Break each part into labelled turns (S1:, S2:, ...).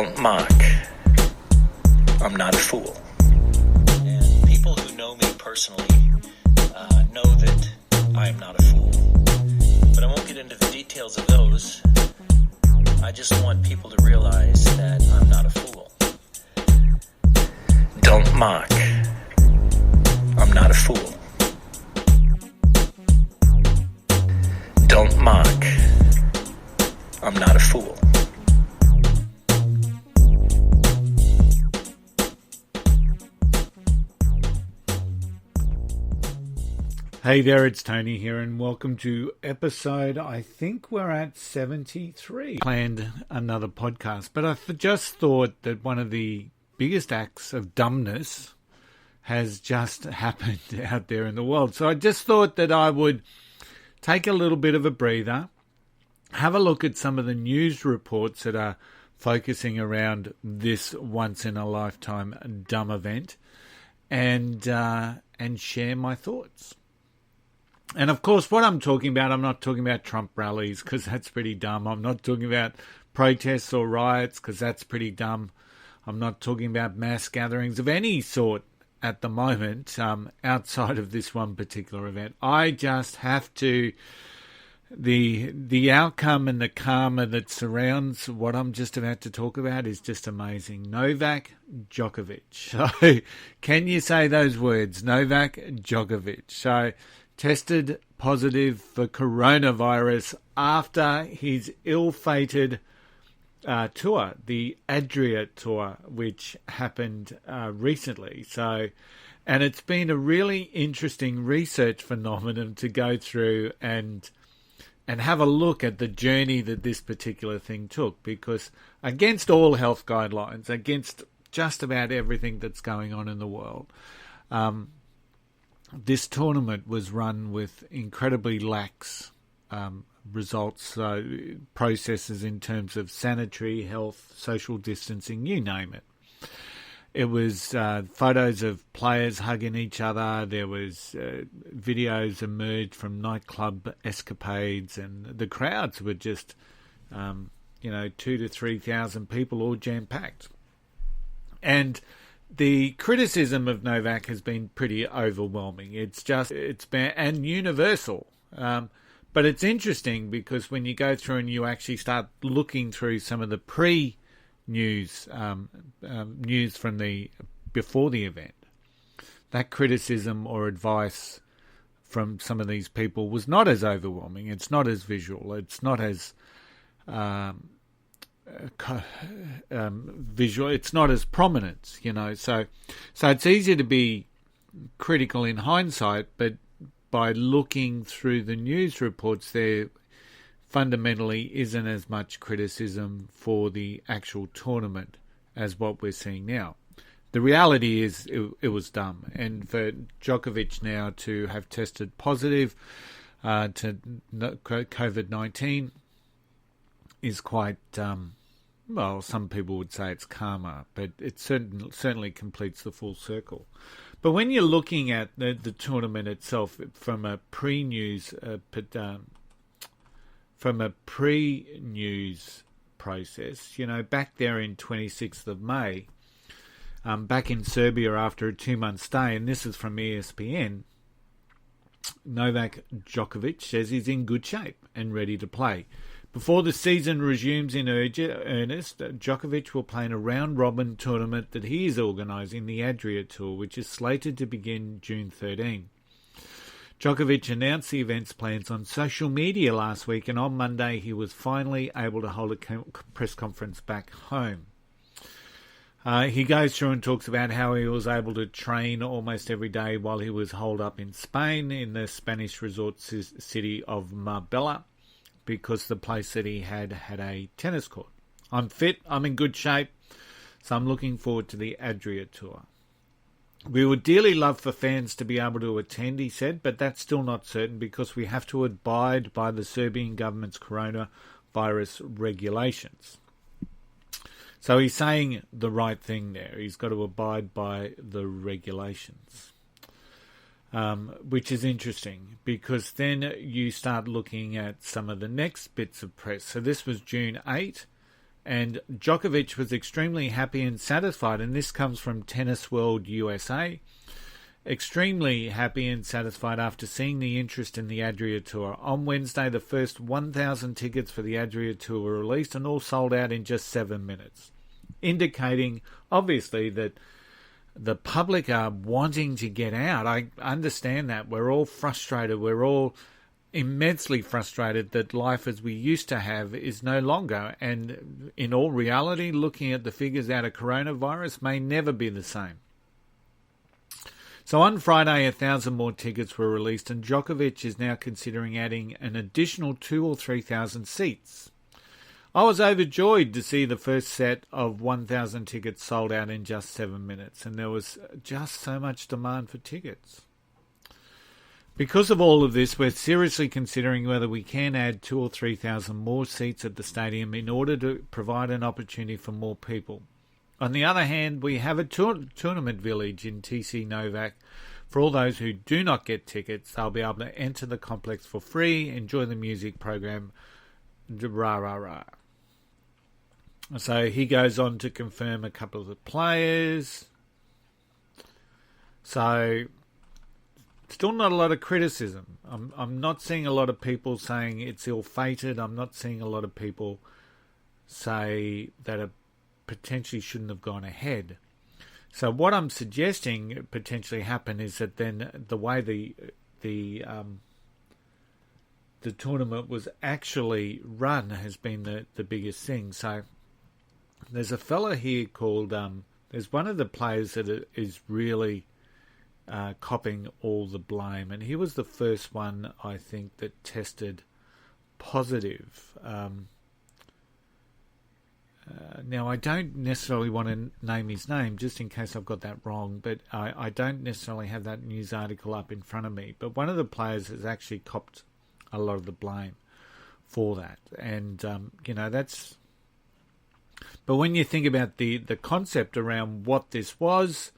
S1: Don't mock. I'm not a fool. And people who know me personally know that I am not a fool. But I won't get into the details of those. I just want people to realize that I'm not a fool. Don't mock. I'm not a fool. Don't mock. I'm not a fool.
S2: Hey there, it's Tony here, and welcome to episode, I think we're at 73. Planned another podcast, but I just thought that one of the biggest acts of dumbness has just happened out there in the world. So I just thought that I would take a little bit of a breather, have a look at some of the news reports that are focusing around this once-in-a-lifetime dumb event, and share my thoughts. And of course, what I'm talking about, I'm not talking about Trump rallies because that's pretty dumb. I'm not talking about protests or riots because that's pretty dumb. I'm not talking about mass gatherings of any sort at the moment outside of this one particular event. I just have to, the outcome and the karma that surrounds what I'm just about to talk about is just amazing. Novak Djokovic. So can you say those words? Novak Djokovic. So tested positive for coronavirus after his ill-fated tour, the Adria tour, which happened recently. So, and it's been a really interesting research phenomenon to go through and have a look at the journey that this particular thing took, because against all health guidelines, against just about everything that's going on in the world, this tournament was run with incredibly lax results, processes in terms of sanitary, health, social distancing, you name it. It was photos of players hugging each other. There was videos emerged from nightclub escapades, and the crowds were just, 2,000 to 3,000 people, all jam-packed. And the criticism of Novak has been pretty overwhelming. It's been, and universal. But it's interesting because when you go through and you actually start looking through some of the pre-news, news from before the event, that criticism or advice from some of these people was not as overwhelming. It's not as visual. It's not as visual. It's not as prominent, So it's easy to be critical in hindsight, but by looking through the news reports, there fundamentally isn't as much criticism for the actual tournament as what we're seeing now. The reality is it was dumb, and for Djokovic now to have tested positive to COVID-19 is quite, some people would say it's karma, but it certainly completes the full circle. But when you're looking at the tournament itself from a pre-news process, back there in 26th of May, back in Serbia after a 2-month stay, and this is from ESPN, Novak Djokovic says he's in good shape and ready to play. Before the season resumes in earnest, Djokovic will play in a round-robin tournament that he is organising, the Adria Tour, which is slated to begin June 13. Djokovic announced the event's plans on social media last week, and on Monday he was finally able to hold a press conference back home. He goes through and talks about how he was able to train almost every day while he was holed up in Spain, in the Spanish resort city of Marbella, because the place that he had a tennis court. I'm fit, I'm in good shape, so I'm looking forward to the Adria Tour. We would dearly love for fans to be able to attend, he said, but that's still not certain because we have to abide by the Serbian government's coronavirus regulations. So he's saying the right thing there. He's got to abide by the regulations. Which is interesting because then you start looking at some of the next bits of press. So this was June 8. And Djokovic was extremely happy and satisfied, and this comes from Tennis World USA. Extremely happy and satisfied after seeing the interest in the Adria Tour. On Wednesday, the first 1,000 tickets for the Adria Tour were released and all sold out in just 7 minutes, indicating, obviously, that the public are wanting to get out. I understand that. We're all frustrated. We're all immensely frustrated that life as we used to have is no longer. And in all reality, looking at the figures out of coronavirus may never be the same. So on Friday, 1,000 more tickets were released, and Djokovic is now considering adding an additional 2,000 or 3,000 seats. I was overjoyed to see the first set of 1,000 tickets sold out in just 7 minutes, and there was just so much demand for tickets. Because of all of this, we're seriously considering whether we can add 2,000 or 3,000 more seats at the stadium in order to provide an opportunity for more people. On the other hand, we have a tournament village in TC Novak. For all those who do not get tickets, they'll be able to enter the complex for free, enjoy the music program, rah, rah, rah. So he goes on to confirm a couple of the players. So still not a lot of criticism. I'm not seeing a lot of people saying it's ill-fated. I'm not seeing a lot of people say that it potentially shouldn't have gone ahead. So what I'm suggesting potentially happen is that then the way the tournament was actually run has been the biggest thing. So there's a fella here called there's one of the players that is really copping all the blame, and he was the first one, I think, that tested positive. Now, I don't necessarily want to name his name, just in case I've got that wrong, but I don't necessarily have that news article up in front of me. But one of the players has actually copped a lot of the blame for that. And, that's... But when you think about the concept around what this was,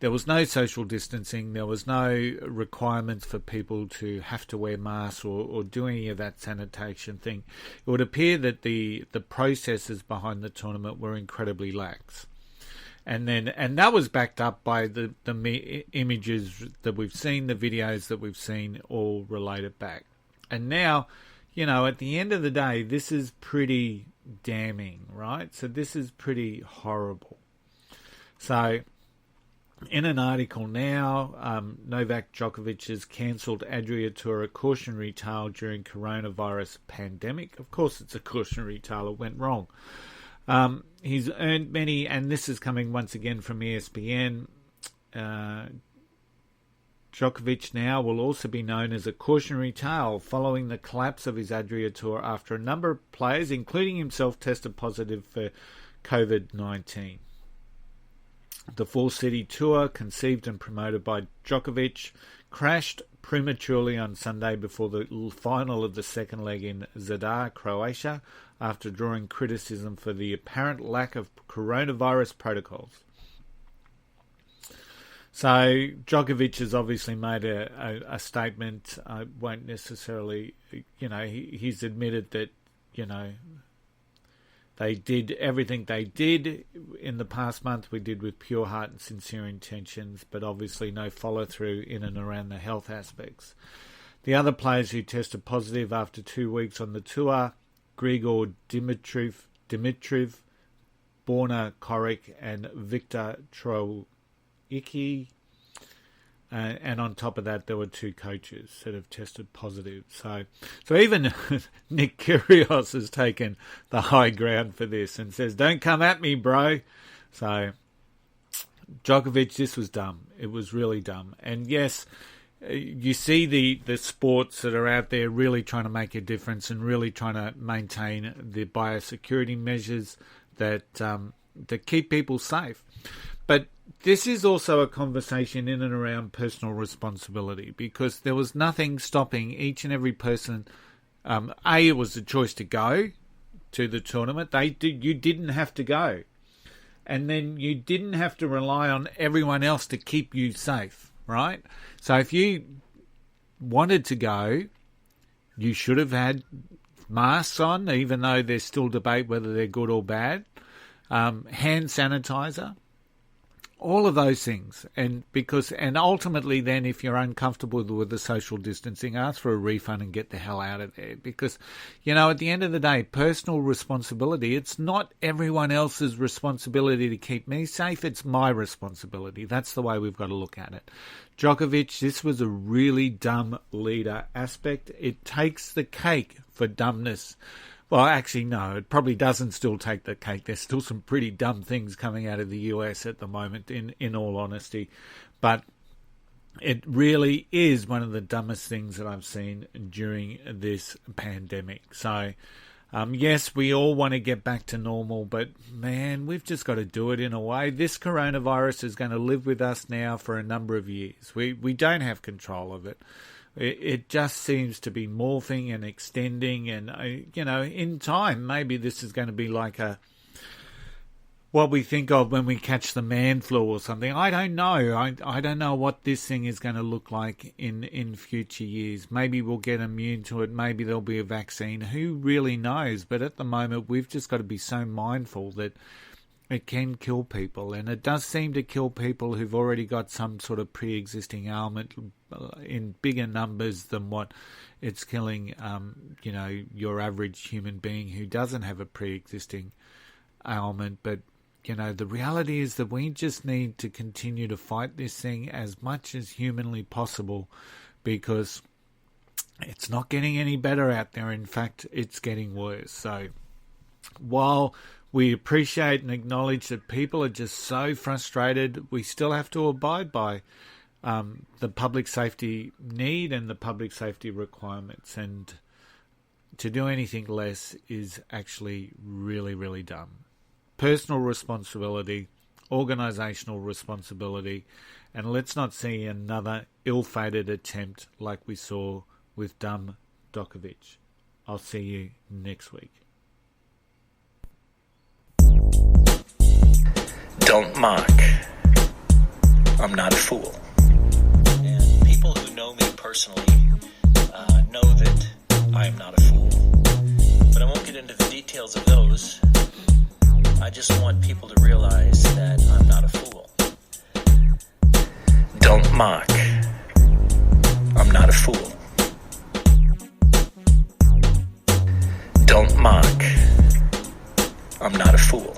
S2: there was no social distancing, there was no requirements for people to have to wear masks or do any of that sanitation thing. It would appear that the processes behind the tournament were incredibly lax. And that was backed up by the images that we've seen, the videos that we've seen, all related back. And now, at the end of the day, this is pretty damning, right? So this is pretty horrible. So in an article now, Novak Djokovic has cancelled Adria Tour, a cautionary tale during coronavirus pandemic. Of course, it's a cautionary tale. It went wrong. He's earned many, and this is coming once again from ESPN. Djokovic now will also be known as a cautionary tale following the collapse of his Adria Tour after a number of players, including himself, tested positive for COVID-19. The four-city tour, conceived and promoted by Djokovic, crashed prematurely on Sunday before the final of the second leg in Zadar, Croatia, after drawing criticism for the apparent lack of coronavirus protocols. So Djokovic has obviously made a statement. I won't necessarily, he's admitted that, they did everything they did in the past month. We did with pure heart and sincere intentions, but obviously no follow-through in and around the health aspects. The other players who tested positive after 2 weeks on the tour, Grigor Dimitrov, Borna Koric, and Viktor Troicki. And on top of that, there were 2 coaches that have tested positive. So even Nick Kyrgios has taken the high ground for this and says, "Don't come at me, bro." So Djokovic, this was dumb. It was really dumb. And yes, you see the sports that are out there really trying to make a difference and really trying to maintain the biosecurity measures that keep people safe. But this is also a conversation in and around personal responsibility, because there was nothing stopping each and every person. It was a choice to go to the tournament. You didn't have to go. And then you didn't have to rely on everyone else to keep you safe, right? So if you wanted to go, you should have had masks on, even though there's still debate whether they're good or bad, hand sanitizer, all of those things. And ultimately then, if you're uncomfortable with the social distancing, ask for a refund and get the hell out of there. Because, at the end of the day, personal responsibility, it's not everyone else's responsibility to keep me safe. It's my responsibility. That's the way we've got to look at it. Djokovic, this was a really dumb leader aspect. It takes the cake for dumbness. Well, actually, no, it probably doesn't still take the cake. There's still some pretty dumb things coming out of the US at the moment, in all honesty. But it really is one of the dumbest things that I've seen during this pandemic. So, yes, we all want to get back to normal, but, man, we've just got to do it in a way. This coronavirus is going to live with us now for a number of years. We don't have control of it. It just seems to be morphing and extending, and in time maybe this is going to be like what we think of when we catch the man flu or something. I don't know. I don't know what this thing is going to look like in future years. Maybe we'll get immune to it. Maybe there'll be a vaccine. Who really knows? But at the moment, we've just got to be so mindful that it can kill people, and it does seem to kill people who've already got some sort of pre-existing ailment in bigger numbers than what it's killing, your average human being who doesn't have a pre-existing ailment. But, the reality is that we just need to continue to fight this thing as much as humanly possible, because it's not getting any better out there. In fact, it's getting worse. So while we appreciate and acknowledge that people are just so frustrated, we still have to abide by the public safety need and the public safety requirements. And to do anything less is actually really, really dumb. Personal responsibility, organisational responsibility, and let's not see another ill-fated attempt like we saw with dumb Djokovic. I'll see you next week.
S1: Don't mock. I'm not a fool. And people who know me personally know that I am not a fool. But I won't get into the details of those. I just want people to realize that I'm not a fool. Don't mock. I'm not a fool. Don't mock. I'm not a fool.